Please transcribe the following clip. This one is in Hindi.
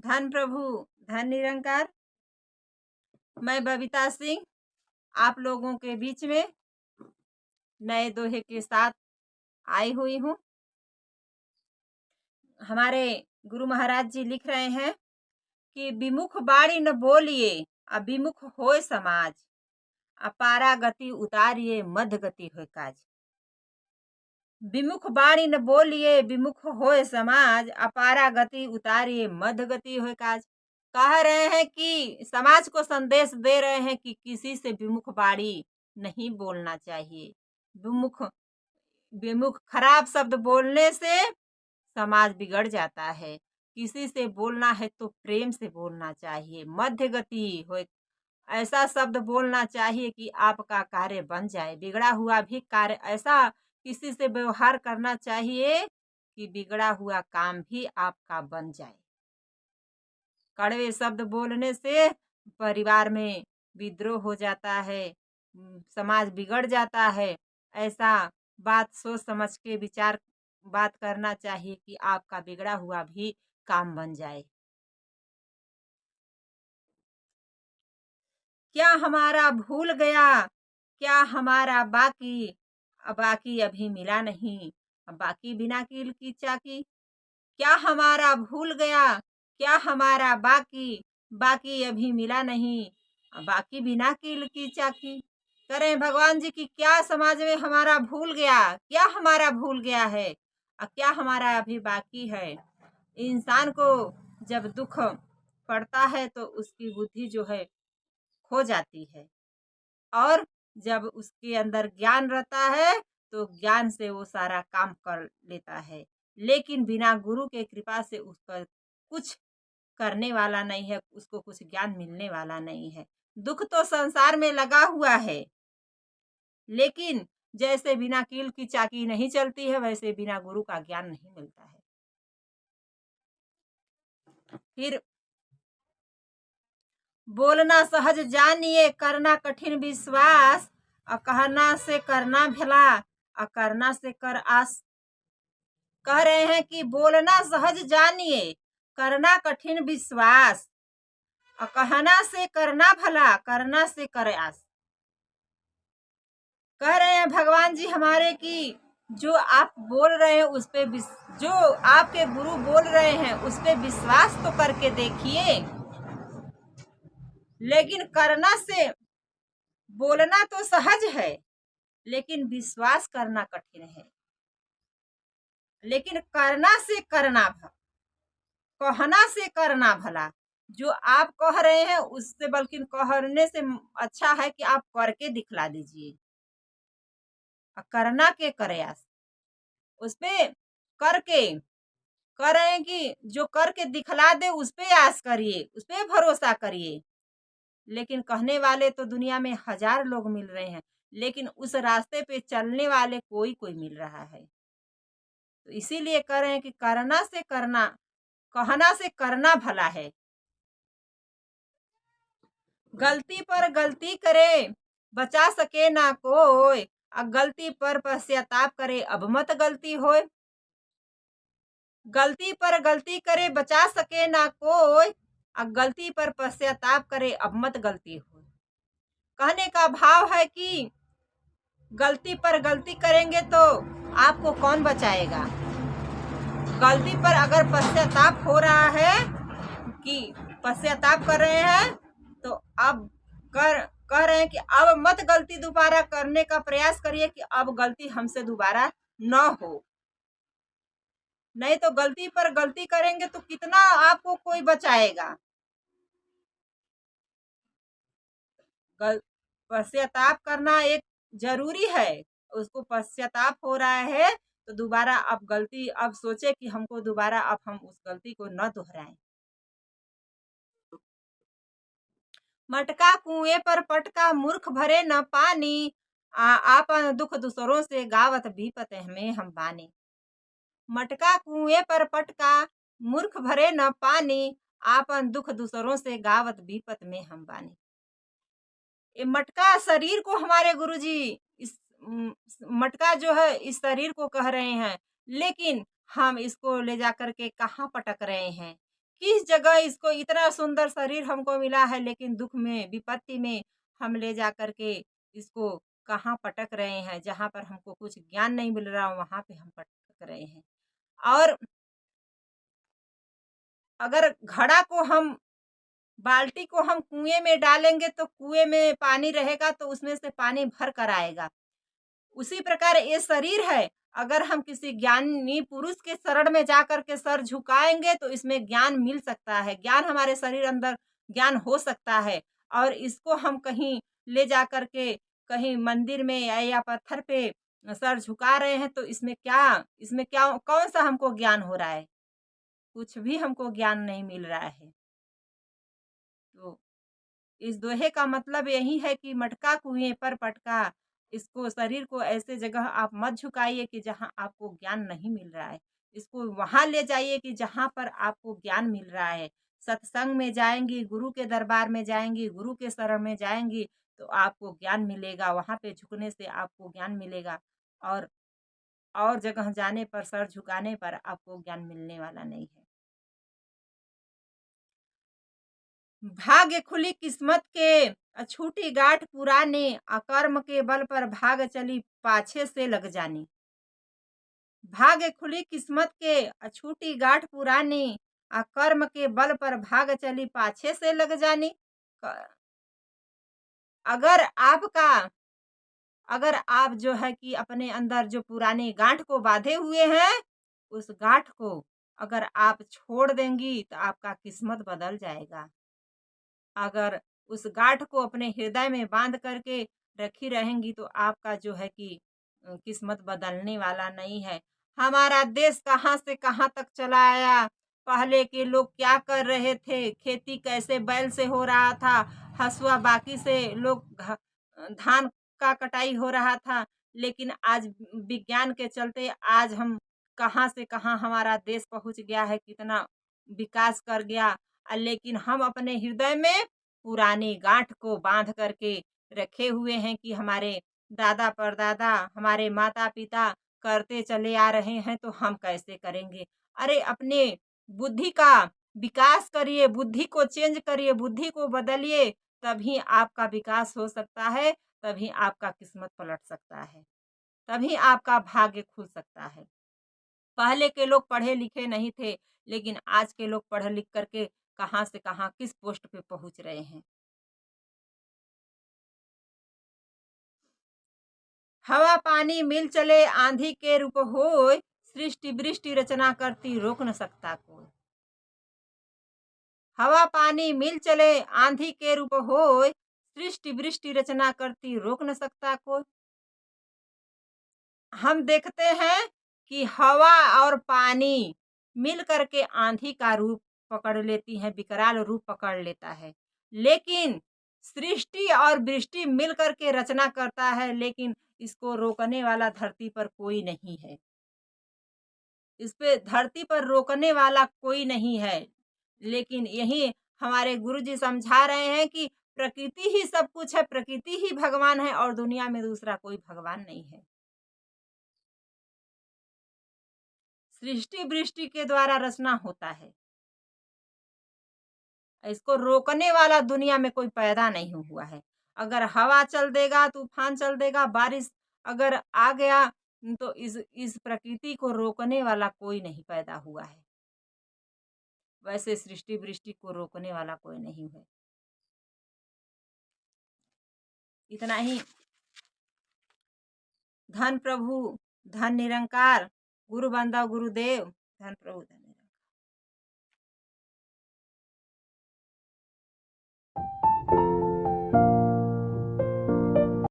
धन प्रभु धन निरंकार। मैं बबीता सिंह आप लोगों के बीच में नए दोहे के साथ आई हुई हूँ। हमारे गुरु महाराज जी लिख रहे हैं कि विमुख बाणी न बोलिए अभिमुख होय समाज, अपारा गति उतारिए मध्य गति होय काज। विमुख बाणी न बोलिए विमुख होय समाज, अपारा गति उतारिए मध्य गति होय काज। कह रहे हैं कि समाज को संदेश दे रहे हैं कि किसी से विमुख बाणी नहीं बोलना चाहिए। विमुख खराब शब्द बोलने से समाज बिगड़ जाता है। किसी से बोलना है तो प्रेम से बोलना चाहिए, मध्य गति हो, ऐसा शब्द बोलना चाहिए कि आपका कार्य बन जाए। बिगड़ा हुआ भी कार्य, ऐसा किसी से व्यवहार करना चाहिए कि बिगड़ा हुआ काम भी आपका बन जाए। कड़वे शब्द बोलने से परिवार में विद्रोह हो जाता है, समाज बिगड़ जाता है। ऐसा बात सोच समझ के विचार बात करना चाहिए कि आपका बिगड़ा हुआ भी काम बन जाए। क्या हमारा भूल गया, क्या हमारा बाकी, बाकी अभी मिला नहीं, बाकी बिना कील की चाकी। क्या हमारा भूल गया, क्या हमारा बाकी, बाकी अभी मिला नहीं, बाकी बिना कील की चाकी। करें भगवान जी की क्या समाज में हमारा भूल गया, क्या हमारा भूल गया है और क्या हमारा अभी बाकी है। इंसान को जब दुख पड़ता है तो उसकी बुद्धि जो है खो जाती है, और जब उसके अंदर ज्ञान रहता है तो ज्ञान से वो सारा काम कर लेता है। लेकिन बिना गुरु के कृपा से उसका कुछ करने वाला नहीं है, उसको कुछ ज्ञान मिलने वाला नहीं है। दुख तो संसार में लगा हुआ है, लेकिन जैसे बिना कील की चाकी नहीं चलती है, वैसे बिना गुरु का ज्ञान नहीं मिलता है। फिर बोलना सहज जानिए करना कठिन विश्वास, और कहना से करना भला और करना से कर आस। कह रहे हैं कि बोलना सहज जानिए करना कठिन विश्वास, और कहना से करना भला करना से कर आस। कह रहे हैं भगवान जी हमारे कि जो आप बोल रहे हैं उस पे, जो आपके गुरु बोल रहे हैं उस पे विश्वास तो करके देखिए। लेकिन करना से, बोलना तो सहज है लेकिन विश्वास करना कठिन है। लेकिन करना से करना भला, कहना से करना भला। जो आप कह रहे हैं उससे बल्कि कहने से अच्छा है कि आप करके दिखला दीजिए। करना के प्रयास उस पे करके कह रहे हैं कि जो करके दिखला दे उस पे आस करिए, उस पे भरोसा करिए। लेकिन कहने वाले तो दुनिया में हजार लोग मिल रहे हैं, लेकिन उस रास्ते पे चलने वाले कोई कोई मिल रहा है। तो इसीलिए कह रहे हैं कि करना से करना, कहना से करना भला है। गलती पर गलती करे बचा सके ना कोई, और गलती पर पश्चाताप करे अब मत गलती होए। गलती पर गलती करे बचा सके ना कोई, और गलती पर पश्चाताप करे अब मत गलती होए। कहने का भाव है कि गलती पर गलती करेंगे तो आपको कौन बचाएगा। गलती पर अगर पश्चाताप हो रहा है कि पश्चाताप कर रहे हैं तो अब कह रहे हैं कि अब मत गलती दोबारा करने का प्रयास करिए कि अब गलती हमसे दोबारा न हो। नहीं तो गलती पर गलती करेंगे तो कितना आपको कोई बचाएगा। पश्चाताप करना एक जरूरी है। उसको पश्चाताप हो रहा है तो दोबारा अब गलती, अब सोचे कि हमको दोबारा अब हम उस गलती को न दोहराएं। मटका कुएं पर पटका मूर्ख भरे न पानी, आपन दुख दूसरों से गावत विपत में हम बानी। मटका कुएं पर पटका मूर्ख भरे न पानी, आपन दुख दूसरों से गावत विपत में हम बानी। ये मटका शरीर को हमारे गुरुजी इस मटका जो है इस शरीर को कह रहे हैं, लेकिन हम इसको ले जा करके कहाँ पटक रहे हैं किस जगह इसको इतना सुंदर शरीर हमको मिला है, लेकिन दुख में, विपत्ति में हम ले जा कर के इसको कहाँ पटक रहे हैं, जहाँ पर हमको कुछ ज्ञान नहीं मिल रहा, वहाँ पे हम पटक रहे हैं। और अगर घड़ा को हम बाल्टी को हम कुएँ में डालेंगे तो कुएँ में पानी रहेगा तो उसमें से पानी भर कर आएगा। उसी प्रकार ये शरीर है, अगर हम किसी ज्ञानी पुरुष के शरण में जाकर के सर झुकाएँगे तो इसमें ज्ञान मिल सकता है। ज्ञान हमारे शरीर अंदर ज्ञान हो सकता है और इसको हम कहीं ले जाकर के कहीं मंदिर में या पत्थर पे सर झुका रहे हैं तो इसमें क्या कौन-सा हमको ज्ञान हो रहा है? कुछ भी हमको ज्ञान नहीं मिल रहा है। तो इस दोहे का मतलब यही है कि मटका कुएँ पर पटका, इसको शरीर को ऐसे जगह आप मत झुकाइए कि जहाँ आपको ज्ञान नहीं मिल रहा है। इसको वहाँ ले जाइए कि जहाँ पर आपको ज्ञान मिल रहा है। सत्संग में जाएँगी, गुरु के दरबार में जाएँगी, गुरु के शरण में जाएँगी, तो आपको ज्ञान मिलेगा। वहाँ पे झुकने से आपको ज्ञान मिलेगा और और जगह जाने पर, सर झुकाने पर आपको ज्ञान मिलने वाला नहीं है। भाग्य खुली किस्मत के अछूटी गाँठ पुराने अकर्म के बल पर भाग चली पाछे से लग जानी। भाग्य खुली किस्मत के अछूटी गाँठ पुरानी अकर्म के बल पर भाग चली पाछे से लग जानी। क- अगर आपका अगर आप जो है कि अपने अंदर जो पुराने गाँठ को बांधे हुए हैं, उस गाँठ को अगर आप छोड़ देंगी तो आपका किस्मत बदल जाएगा। अगर उस गाँठ को अपने हृदय में बाँध करके रखी रहेंगी तो आपका जो है कि किस्मत बदलने वाला नहीं है। हमारा देश कहाँ से कहाँ तक चला आया, पहले के लोग क्या कर रहे थे, खेती कैसे बैल से हो रहा था, हँसुआ बाकी से लोग धान का कटाई हो रहा था। लेकिन आज विज्ञान के चलते आज हम कहाँ से कहाँ हमारा देश पहुँच गया है, कितना विकास कर गया। लेकिन हम अपने हृदय में पुरानी गाँठ को बाँध करके रखे हुए हैं कि हमारे दादा परदादा, हमारे माता-पिता करते चले आ रहे हैं तो हम कैसे करेंगे? अरे अपने बुद्धि का विकास करिए, बुद्धि को चेंज करिए, बुद्धि को बदलिए, तभी आपका विकास हो सकता है, तभी आपका किस्मत पलट सकता है, तभी आपका भाग्य खुल सकता है। पहले के लोग पढ़े-लिखे नहीं थे, लेकिन आज के लोग पढ़-लिख करके कहाँ से कहाँ किस पोस्ट पे पहुँच रहे हैं। हवा पानी मिल चले आँधी के रूप होय, सृष्टि वृष्टि रचना करती रोक न सकता कोई। हवा पानी मिल चले आँधी के रूप होय, सृष्टि वृष्टि रचना करती रोक न सकता कोई। हम देखते हैं कि हवा और पानी मिल करके आंधी का रूप पकड़ लेती हैं, विकराल रूप पकड़ लेता है। लेकिन सृष्टि और वृष्टि मिल करके रचना करता है, लेकिन इसको रोकने वाला धरती पर कोई नहीं है। इस पे धरती पर रोकने वाला कोई नहीं है। लेकिन यही हमारे गुरुजी समझा रहे हैं कि प्रकृति ही सब कुछ है, प्रकृति ही भगवान है और दुनिया में दूसरा कोई भगवान नहीं है। सृष्टि वृष्टि के द्वारा रचना होता है। इसको रोकने वाला दुनिया में कोई पैदा नहीं हुआ है। अगर हवा चल देगा, तूफान चल देगा, बारिश अगर आ गया तो इस प्रकृति को रोकने वाला कोई नहीं पैदा हुआ है। वैसे सृष्टि वृष्टि को रोकने वाला कोई नहीं है। इतना ही। धन प्रभु, धन निरंकार, गुरु बंदा गुरुदेव, धन प्रभु धन।